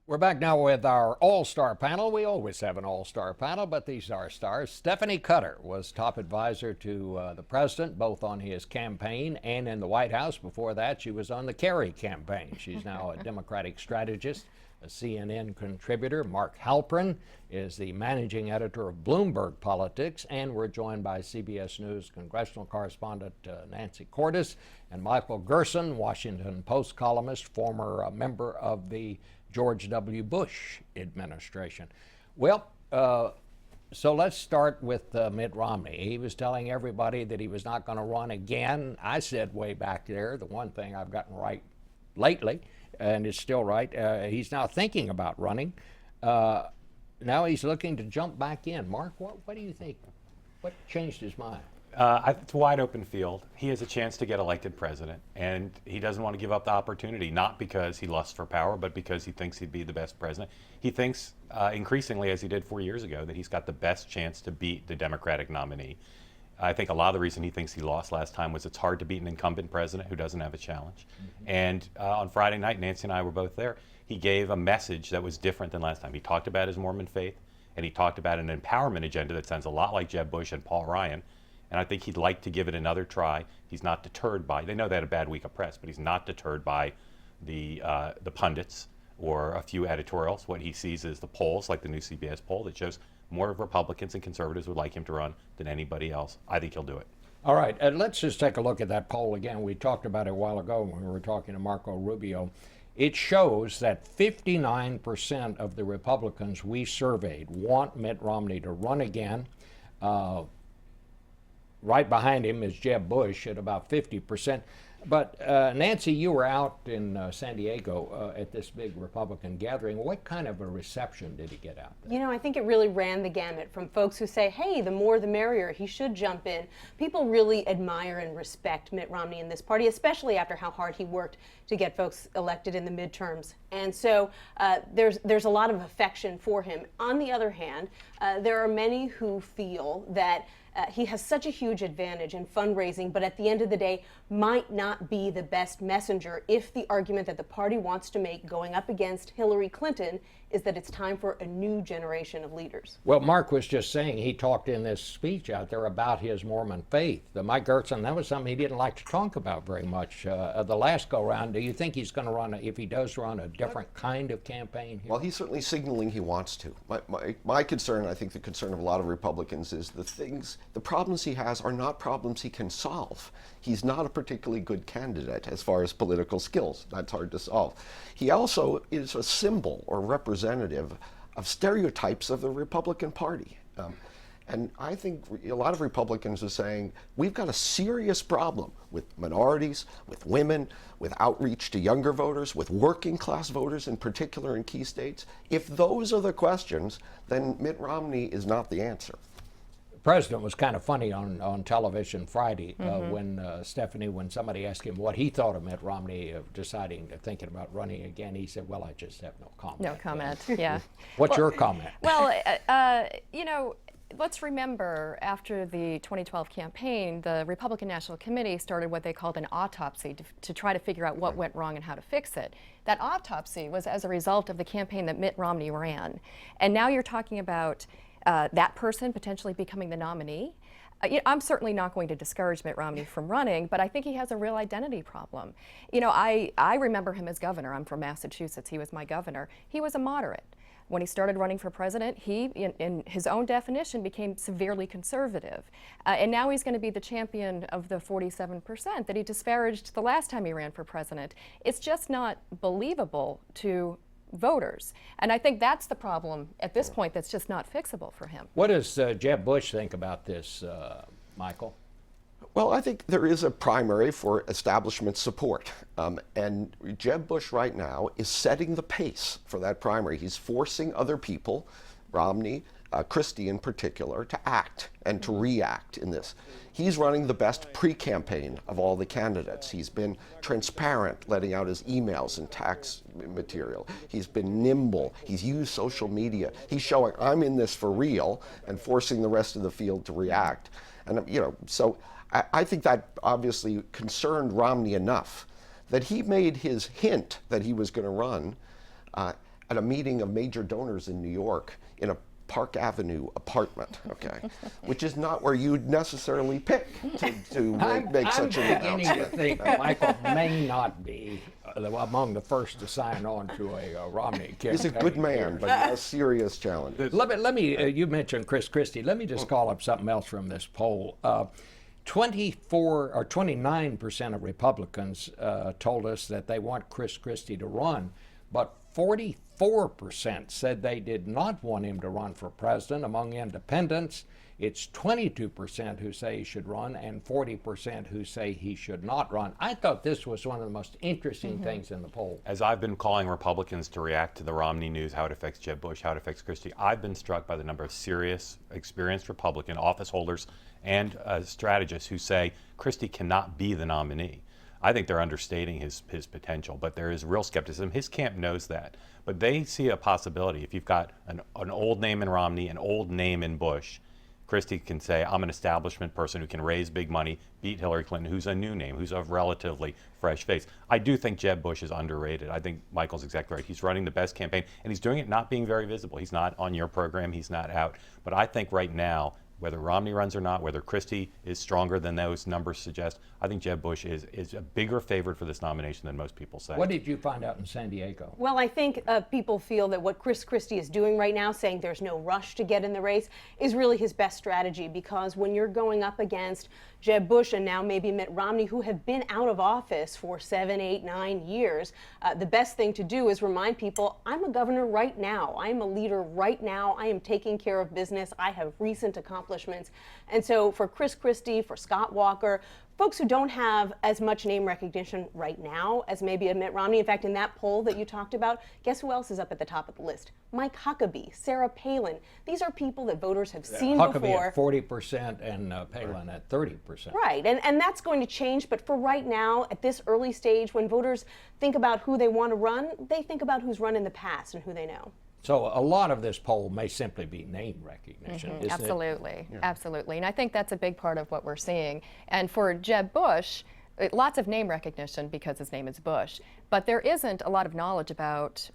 We're back now with our all-star panel. We always have an all-star panel, but these are stars. Stephanie Cutter was top advisor to the president, both on his campaign and in the White House. Before that, she was on the Kerry campaign. She's now a Democratic strategist, a CNN contributor. Mark Halperin is the managing editor of Bloomberg Politics, and we're joined by CBS News congressional correspondent Nancy Cordes and Michael Gerson, Washington Post columnist, former member of the George W. Bush administration. Well, so let's start with Mitt Romney. He was telling everybody that he was not going to run again. I said way back there, the one thing I've gotten right lately, and it's still right, he's now thinking about running. Now he's looking to jump back in. Mark, what do you think? What changed his mind? It's a wide open field. He has a chance to get elected president, and he doesn't want to give up the opportunity, not because he lusts for power, but because he thinks he'd be the best president. He thinks increasingly, as he did 4 years ago, that he's got the best chance to beat the Democratic nominee. I think a lot of the reason he thinks he lost last time was it's hard to beat an incumbent president who doesn't have a challenge. Mm-hmm. And on Friday night, Nancy and I were both there, he gave a message that was different than last time. He talked about his Mormon faith, and he talked about an empowerment agenda that sounds a lot like Jeb Bush and Paul Ryan. And I think he'd like to give it another try. He's not deterred by, they know they had a bad week of press, but he's not deterred by the pundits or a few editorials. What he sees is the polls, like the new CBS poll, that shows more Republicans and conservatives would like him to run than anybody else. I think he'll do it. All right, and let's just take a look at that poll again. We talked about it a while ago when we were talking to Marco Rubio. It shows that 59% of the Republicans we surveyed want Mitt Romney to run again. Right behind him is Jeb Bush at about 50%. But Nancy, you were out in San Diego at this big Republican gathering. What kind of a reception did he get out there? You know, I think it really ran the gamut from folks who say, hey, the more the merrier, he should jump in. People really admire and respect Mitt Romney in this party, especially after how hard he worked to get folks elected in the midterms. And so there's a lot of affection for him. On the other hand, there are many who feel that he has such a huge advantage in fundraising, but at the end of the day might not be the best messenger if the argument that the party wants to make going up against Hillary Clinton is that it's time for a new generation of leaders. Well, Mark was just saying, he talked in this speech out there about his Mormon faith. Mike Gerson, that was something he didn't like to talk about very much the last go-round. Do you think he's going to run, if he does run, a different kind of campaign here? Well, he's certainly signaling he wants to. My concern, I think the concern of a lot of Republicans, is the problems he has are not problems he can solve. He's not a particularly good candidate as far as political skills. That's hard to solve. He also is a symbol or representative of stereotypes of the Republican Party. And I think a lot of Republicans are saying, we've got a serious problem with minorities, with women, with outreach to younger voters, with working class voters in particular in key states. If those are the questions, then Mitt Romney is not the answer. The president was kind of funny on television Friday when somebody asked him what he thought of Mitt Romney thinking about running again. He said, well, I just have no comment. No comment, yeah. What's your comment? Well, you know, let's remember after the 2012 campaign, the Republican National Committee started what they called an autopsy to try to figure out what went wrong and how to fix it. That autopsy was as a result of the campaign that Mitt Romney ran. And now you're talking about that person potentially becoming the nominee. I'm certainly not going to discourage Mitt Romney from running, but I think he has a real identity problem. You know, I remember him as governor. I'm from Massachusetts. He was my governor. He was a moderate. When he started running for president, he, in his own definition, became severely conservative. And now he's going to be the champion of the 47% that he disparaged the last time he ran for president. It's just not believable to voters. And I think that's the problem at this point that's just not fixable for him. What does Jeb Bush think about this, Michael? Well, I think there is a primary for establishment support. And Jeb Bush right now is setting the pace for that primary. He's forcing other people, Romney, Christie in particular, to act and to react in this. He's running the best pre-campaign of all the candidates. He's been transparent, letting out his emails and tax material. He's been nimble. He's used social media. He's showing, I'm in this for real, and forcing the rest of the field to react. And, you know, so I think that obviously concerned Romney enough that he made his hint that he was going to run at a meeting of major donors in New York in a Park Avenue apartment, okay, which is not where you'd necessarily pick to make such an I'm beginning to think Michael may not be among the first to sign on to a Romney campaign. He's a good man, but a serious challenge. Let me you mentioned Chris Christie. Let me just call up something else from this poll. 29% of Republicans told us that they want Chris Christie to run, but 44% said they did not want him to run for president. Among independents, it's 22% who say he should run and 40% who say he should not run. I thought this was one of the most interesting things in the poll. As I've been calling Republicans to react to the Romney news, how it affects Jeb Bush, how it affects Christie, I've been struck by the number of serious, experienced Republican office holders and strategists who say Christie cannot be the nominee. I think they're understating his potential, but there is real skepticism. His camp knows that, but they see a possibility. If you've got an old name in Romney, an old name in Bush, Christie can say, I'm an establishment person who can raise big money, beat Hillary Clinton, who's a new name, who's a relatively fresh face. I do think Jeb Bush is underrated. I think Michael's exactly right. He's running the best campaign, and he's doing it not being very visible. He's not on your program. He's not out. But I think right now, whether Romney runs or not, whether Christie is stronger than those numbers suggest, I think Jeb Bush is a bigger favorite for this nomination than most people say. What did you find out in San Diego? Well, I think people feel that what Chris Christie is doing right now, saying there's no rush to get in the race, is really his best strategy, because when you're going up against Jeb Bush and now maybe Mitt Romney, who have been out of office for 7, 8, 9 years, the best thing to do is remind people, I'm a governor right now. I'm a leader right now. I am taking care of business. I have recent accomplishments. And so for Chris Christie, for Scott Walker, folks who don't have as much name recognition right now as maybe a Mitt Romney. In fact, in that poll that you talked about, guess who else is up at the top of the list? Mike Huckabee, Sarah Palin. These are people that voters have seen Huckabee before. at 40% and Palin at 30%. Right, and that's going to change, but for right now, at this early stage, when voters think about who they want to run, they think about who's run in the past and who they know. So a lot of this poll may simply be name recognition, isn't it? Absolutely, absolutely. And I think that's a big part of what we're seeing. And for Jeb Bush, lots of name recognition because his name is Bush, but there isn't a lot of knowledge about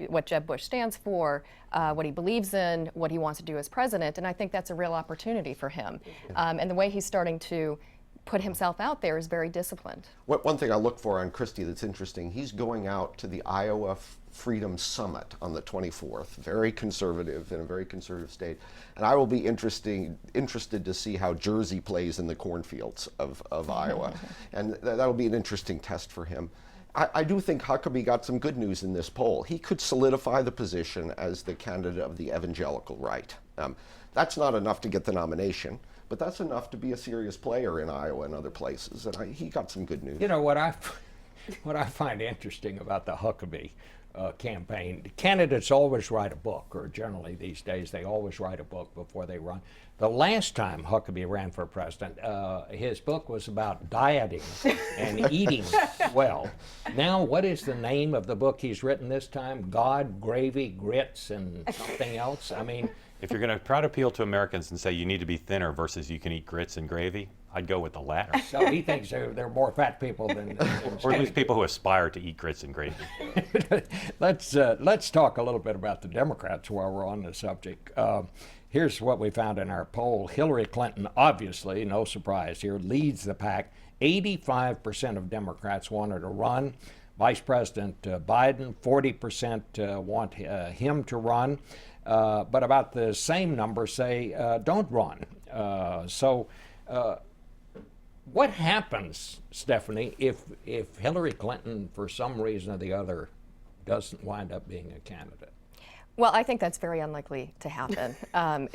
what Jeb Bush stands for, what he believes in, what he wants to do as president, and I think that's a real opportunity for him. And the way he's starting to put himself out there is very disciplined. One thing I look for on Christie that's interesting, he's going out to the Iowa Freedom Summit on the 24th, very conservative, in a very conservative state. And I will be interested to see how Jersey plays in the cornfields of Iowa. And that'll be an interesting test for him. I do think Huckabee got some good news in this poll. He could solidify the position as the candidate of the evangelical right. That's not enough to get the nomination, but that's enough to be a serious player in Iowa and other places. And he got some good news. You know, what I find interesting about the Huckabee campaign, candidates always write a book, or generally these days they always write a book before they run. The last time Huckabee ran for president, his book was about dieting and eating well. Now, what is the name of the book he's written this time? God, Gravy, Grits, and something else? I mean, if you're going to try to appeal to Americans and say you need to be thinner versus you can eat grits and gravy, I'd go with the latter. so he thinks there are more fat people than Or at least people who aspire to eat grits and gravy. Let's talk a little bit about the Democrats while we're on the subject. Here's what we found in our poll. Hillary Clinton, obviously, no surprise here, leads the pack. 85% of Democrats want her to run. Vice President Biden, 40% want him to run. But about the same number say don't run. What happens, Stephanie, if Hillary Clinton, for some reason or the other, doesn't wind up being a candidate? Well, I think that's very unlikely to happen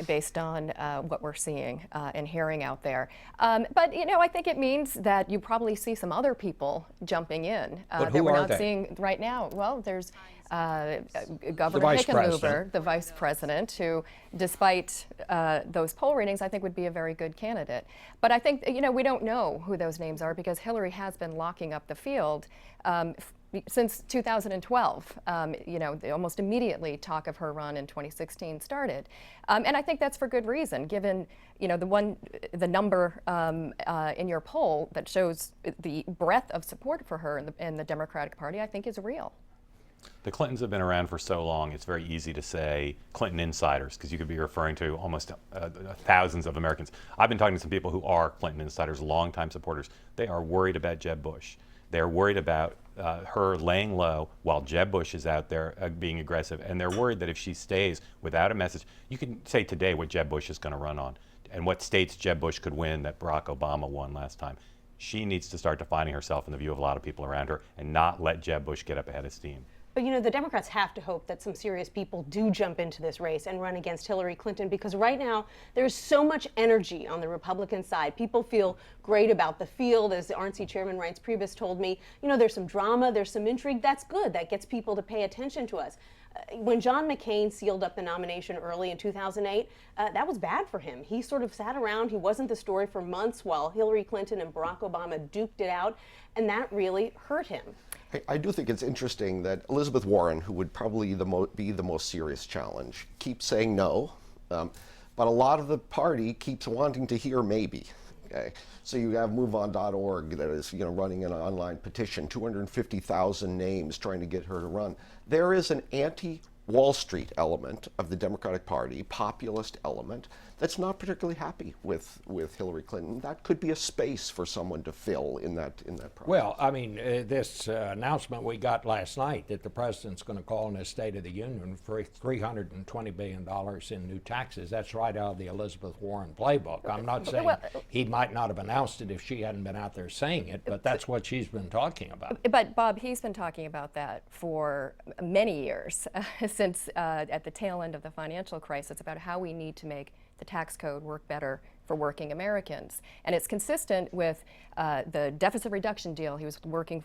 based on what we're seeing and hearing out there. But, you know, I think it means that you probably see some other people jumping in But that who we're are not they? seeing right now. Well, there's Governor Vice Hickenlooper, President. the vice president, who, despite those poll ratings, I think would be a very good candidate. But I think, you know, we don't know who those names are because Hillary has been locking up the field since 2012. You know, almost immediately talk of her run in 2016 started. And I think that's for good reason, given, you know, the number in your poll that shows the breadth of support for her in the Democratic Party, I think is real. The Clintons have been around for so long, it's very easy to say Clinton insiders, because you could be referring to almost thousands of Americans. I've been talking to some people who are Clinton insiders, longtime supporters. They are worried about Jeb Bush. They're worried about her laying low while Jeb Bush is out there being aggressive. And they're worried that if she stays without a message, you can say today what Jeb Bush is going to run on and what states Jeb Bush could win that Barack Obama won last time. She needs to start defining herself in the view of a lot of people around her and not let Jeb Bush get up ahead of steam. But you know, the Democrats have to hope that some serious people do jump into this race and run against Hillary Clinton, because right now there's so much energy on the Republican side. People feel great about the field. As the RNC chairman Reince Priebus told me, you know, there's some drama, there's some intrigue. That's good. That gets people to pay attention to us. When John McCain sealed up the nomination early in 2008, that was bad for him. He sort of sat around. He wasn't the story for months while Hillary Clinton and Barack Obama duked it out, and that really hurt him. I do think it's interesting that Elizabeth Warren, who would probably be the most serious challenge, keeps saying no, but a lot of the party keeps wanting to hear maybe. Okay, so you have MoveOn.org that is, running an online petition, 250,000 names trying to get her to run. There is an anti-Wall Street element of the Democratic Party, populist element, that's not particularly happy with Hillary Clinton. That could be a space for someone to fill in that process. Well, I mean, this announcement we got last night that the president's going to call in his State of the Union for $320 billion in new taxes, that's right out of the Elizabeth Warren playbook. I'm not saying he might not have announced it if she hadn't been out there saying it, but that's what she's been talking about. But Bob, he's been talking about that for many years, since at the tail end of the financial crisis, about how we need to make the tax code work better for working Americans. And it's consistent with the deficit reduction deal he was working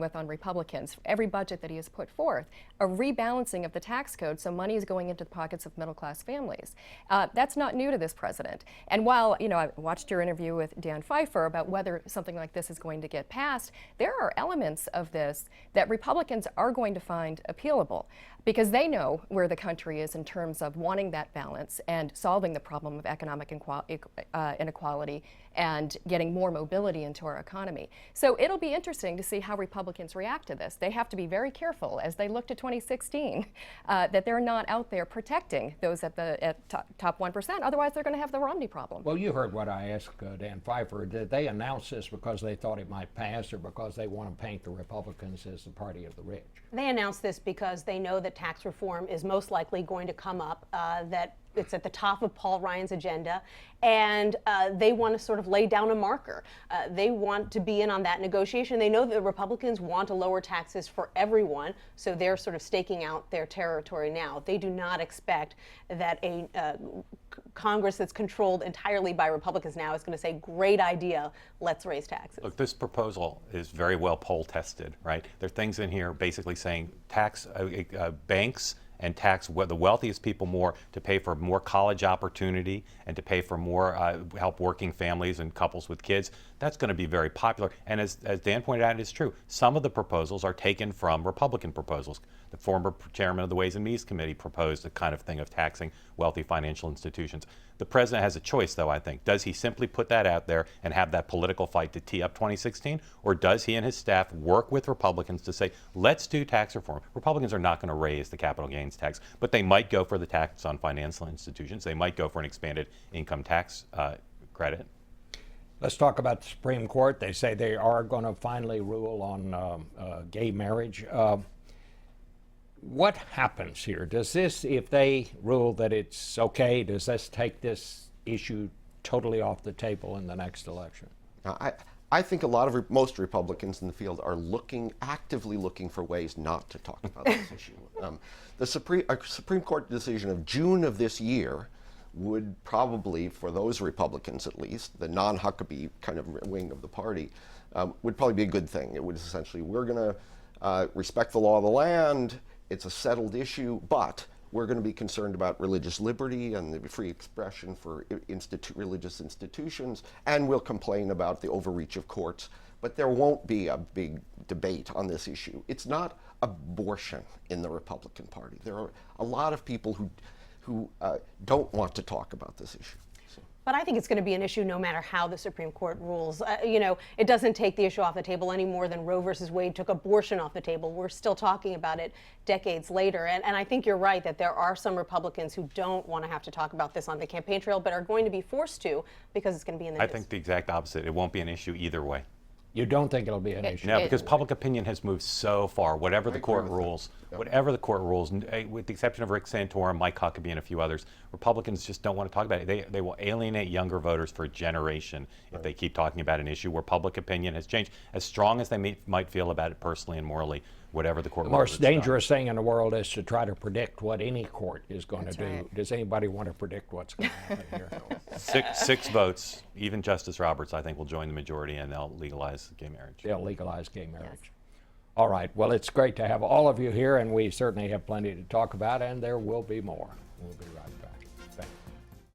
with on Republicans. Every budget that he has put forth, a rebalancing of the tax code so money is going into the pockets of middle-class families. That's not new to this president. And while, I watched your interview with Dan Pfeiffer about whether something like this is going to get passed, there are elements of this that Republicans are going to find appealable, because they know where the country is in terms of wanting that balance and solving the problem of economic inequality and getting more mobility into our economy. So it'll be interesting to see how Republicans react to this. They have to be very careful as they look to 2016 that they're not out there protecting those at the top 1%. Otherwise, they're going to have the Romney problem. Well, you heard what I asked Dan Pfeiffer. Did they announce this because they thought it might pass or because they want to paint the Republicans as the party of the rich? They announced this because they know that tax reform is most likely going to come up, that it's at the top of Paul Ryan's agenda, and they want to sort of lay down a marker. They want to be in on that negotiation. They know that the Republicans want to lower taxes for everyone, so they're sort of staking out their territory now. They do not expect that a Congress that's controlled entirely by Republicans now is going to say, great idea, let's raise taxes. Look, this proposal is very well poll tested, right? There are things in here basically saying tax banks and tax the wealthiest people more to pay for more college opportunity and to pay for more help working families and couples with kids. That's going to be very popular. And as Dan pointed out, it's true. Some of the proposals are taken from Republican proposals. The former chairman of the Ways and Means Committee proposed a kind of thing of taxing wealthy financial institutions. The president has a choice, though, I think. Does he simply put that out there and have that political fight to tee up 2016? Or does he and his staff work with Republicans to say, let's do tax reform? Republicans are not going to raise the capital gains tax, but they might go for the tax on financial institutions. They might go for an expanded income tax credit. Let's talk about the Supreme Court. They say they are going to finally rule on gay marriage. What happens here? Does this, if they rule that it's okay, does this take this issue totally off the table in the next election? I think most Republicans in the field are actively looking for ways not to talk about this issue. The Supreme Court decision of June of this year would probably, for those Republicans at least, the non-Huckabee kind of wing of the party, would probably be a good thing. It would essentially, we're going to respect the law of the land. It's a settled issue, but we're going to be concerned about religious liberty and the free expression for religious institutions, and we'll complain about the overreach of courts. But there won't be a big debate on this issue. It's not abortion in the Republican Party. There are a lot of people who don't want to talk about this issue. But I think it's going to be an issue no matter how the Supreme Court rules. You know, it doesn't take the issue off the table any more than Roe versus Wade took abortion off the table. We're still talking about it decades later. And I think you're right that there are some Republicans who don't want to have to talk about this on the campaign trail, but are going to be forced to because it's going to be in the news. I think the exact opposite. It won't be an issue either way. You don't think it'll be an issue? No, because public opinion has moved so far. Whatever the court rules, with the exception of Rick Santorum, Mike Huckabee, and a few others, Republicans just don't want to talk about it. They will alienate younger voters for a generation if they keep talking about an issue where public opinion has changed. As strong as they might feel about it personally and morally, whatever the court rules. The most dangerous thing in the world is to try to predict what any court is going to do. Right. Does anybody want to predict what's going to happen here? Six votes, even Justice Roberts, I think, will join the majority, and they'll legalize gay marriage. They'll legalize gay marriage. All right. Well, it's great to have all of you here, and we certainly have plenty to talk about, and there will be more. We'll be right back.